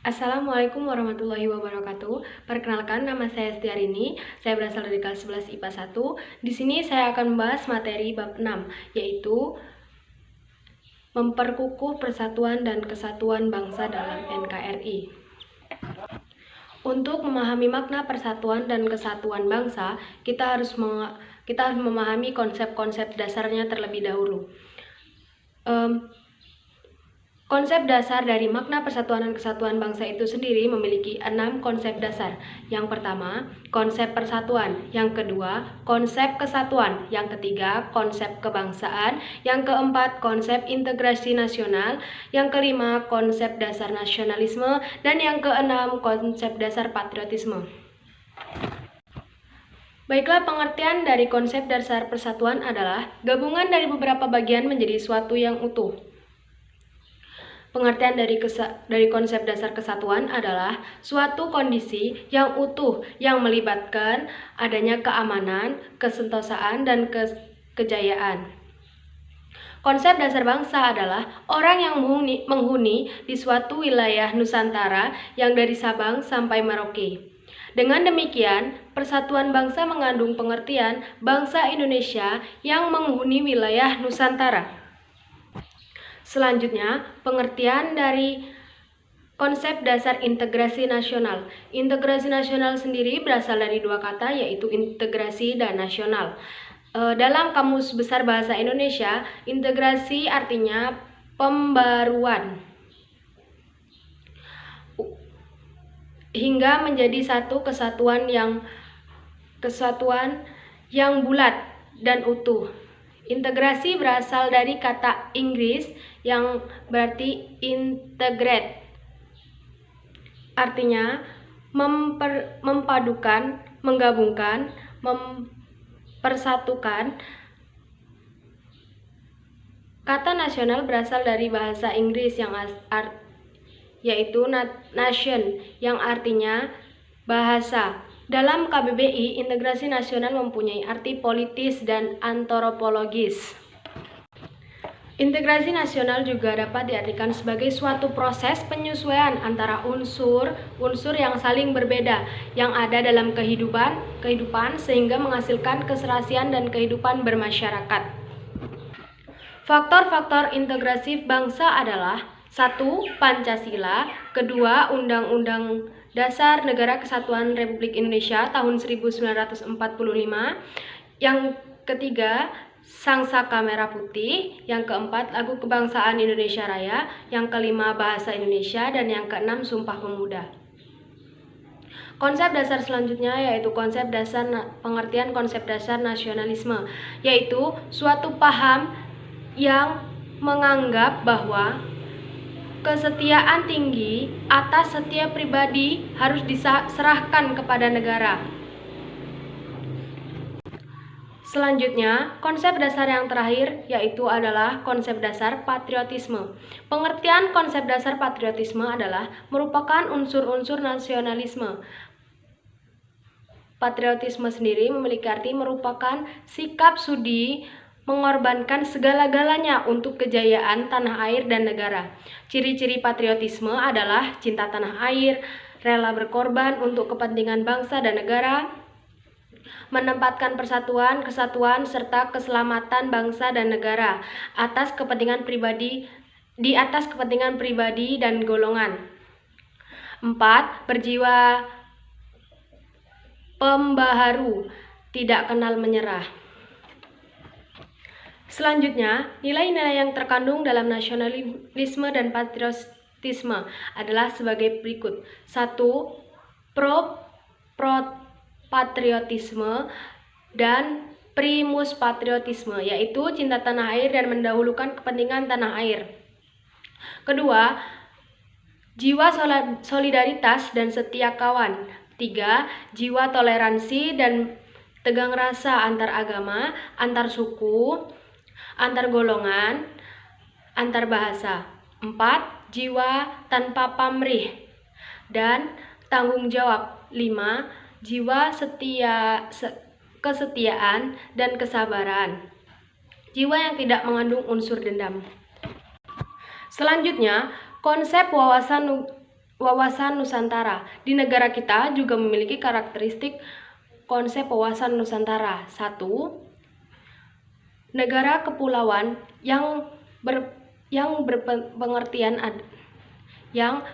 Assalamualaikum warahmatullahi wabarakatuh. Perkenalkan, nama saya Setiarini. Saya berasal dari kelas 11 IPA 1. Di sini saya akan membahas materi bab 6, yaitu memperkukuh persatuan dan kesatuan bangsa dalam NKRI. Untuk memahami makna persatuan dan kesatuan bangsa, kita harus memahami konsep-konsep dasarnya terlebih dahulu. Konsep dasar dari makna persatuan dan kesatuan bangsa itu sendiri memiliki 6 konsep dasar. Yang pertama, konsep persatuan. Yang kedua, konsep kesatuan. Yang ketiga, konsep kebangsaan. Yang keempat, konsep integrasi nasional. Yang kelima, konsep dasar nasionalisme. Dan yang keenam, konsep dasar patriotisme. Baiklah, pengertian dari konsep dasar persatuan adalah gabungan dari beberapa bagian menjadi suatu yang utuh. Pengertian dari konsep dasar kesatuan adalah suatu kondisi yang utuh yang melibatkan adanya keamanan, kesentosaan, dan kejayaan. Konsep dasar bangsa adalah orang yang menghuni di suatu wilayah Nusantara yang dari Sabang sampai Merauke. Dengan demikian, persatuan bangsa mengandung pengertian bangsa Indonesia yang menghuni wilayah Nusantara. Selanjutnya, pengertian dari konsep dasar integrasi nasional. Integrasi nasional sendiri berasal dari dua kata, yaitu integrasi dan nasional. Dalam Kamus Besar Bahasa Indonesia, integrasi artinya pembaruan hingga menjadi satu kesatuan yang bulat dan utuh. Integrasi berasal dari kata Inggris yang berarti integrate. Artinya mempadukan, menggabungkan, mempersatukan. Kata nasional berasal dari bahasa Inggris yaitu nation yang artinya bahasa. Dalam KBBI, integrasi nasional mempunyai arti politis dan antropologis. Integrasi nasional juga dapat diartikan sebagai suatu proses penyesuaian antara unsur yang saling berbeda yang ada dalam kehidupan sehingga menghasilkan keserasian dan kehidupan bermasyarakat. Faktor-faktor integrasi bangsa adalah 1. Pancasila, kedua Undang-Undang Dasar Negara Kesatuan Republik Indonesia tahun 1945, yang ketiga Sang Saka Merah Putih, yang keempat Lagu Kebangsaan Indonesia Raya, yang kelima Bahasa Indonesia, dan yang keenam Sumpah Pemuda. Konsep dasar selanjutnya yaitu pengertian konsep dasar nasionalisme, yaitu suatu paham yang menganggap bahwa kesetiaan tinggi atas setiap pribadi harus diserahkan kepada negara. Selanjutnya, konsep dasar yang terakhir yaitu adalah konsep dasar patriotisme. Pengertian konsep dasar patriotisme adalah merupakan unsur-unsur nasionalisme. Patriotisme sendiri memiliki arti merupakan sikap sudi mengorbankan segala-galanya untuk kejayaan tanah air dan negara. Ciri-ciri patriotisme adalah cinta tanah air, rela berkorban untuk kepentingan bangsa dan negara, menempatkan persatuan, kesatuan, serta keselamatan bangsa dan negara di atas kepentingan pribadi dan golongan. 4. Berjiwa pembaharu, tidak kenal menyerah. Selanjutnya, nilai-nilai yang terkandung dalam nasionalisme dan patriotisme adalah sebagai berikut. 1. Pro-patriotisme dan primus patriotisme, yaitu cinta tanah air dan mendahulukan kepentingan tanah air. Kedua, jiwa solidaritas dan setia kawan. 3. Jiwa toleransi dan tegang rasa antar agama, antar suku, antar golongan, antar bahasa. 4. Jiwa tanpa pamrih dan tanggung jawab. 5. Jiwa kesetiaan dan kesabaran. Jiwa yang tidak mengandung unsur dendam. Selanjutnya, konsep wawasan wawasan Nusantara. Di negara kita juga memiliki karakteristik konsep wawasan Nusantara. 1. Negara kepulauan yang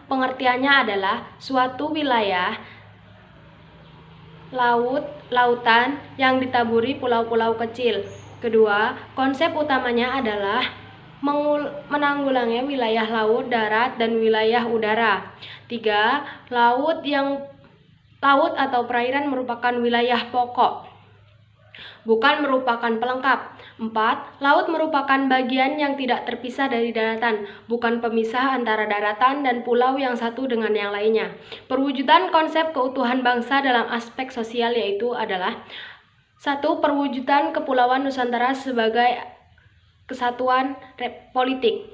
pengertiannya adalah suatu wilayah lautan yang ditaburi pulau-pulau kecil. Kedua, konsep utamanya adalah menanggulangi wilayah laut, darat, dan wilayah udara. 3. Laut atau perairan merupakan wilayah pokok, bukan merupakan pelengkap. 4. Laut merupakan bagian yang tidak terpisah dari daratan, bukan pemisah antara daratan dan pulau yang satu dengan yang lainnya. Perwujudan konsep keutuhan bangsa dalam aspek sosial yaitu adalah 1. Perwujudan Kepulauan Nusantara sebagai kesatuan politik,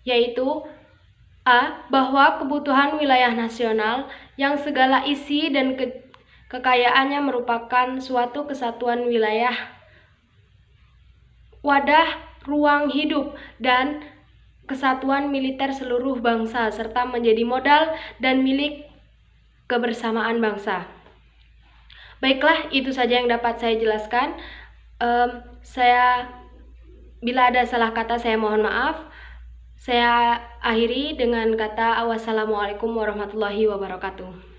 yaitu A. Bahwa kebutuhan wilayah nasional yang segala isi dan kekayaannya merupakan suatu kesatuan wilayah, wadah ruang hidup, dan kesatuan militer seluruh bangsa, serta menjadi modal dan milik kebersamaan bangsa. Baiklah, itu saja yang dapat saya jelaskan. Bila ada salah kata, saya mohon maaf. Saya akhiri dengan kata wassalamualaikum warahmatullahi wabarakatuh.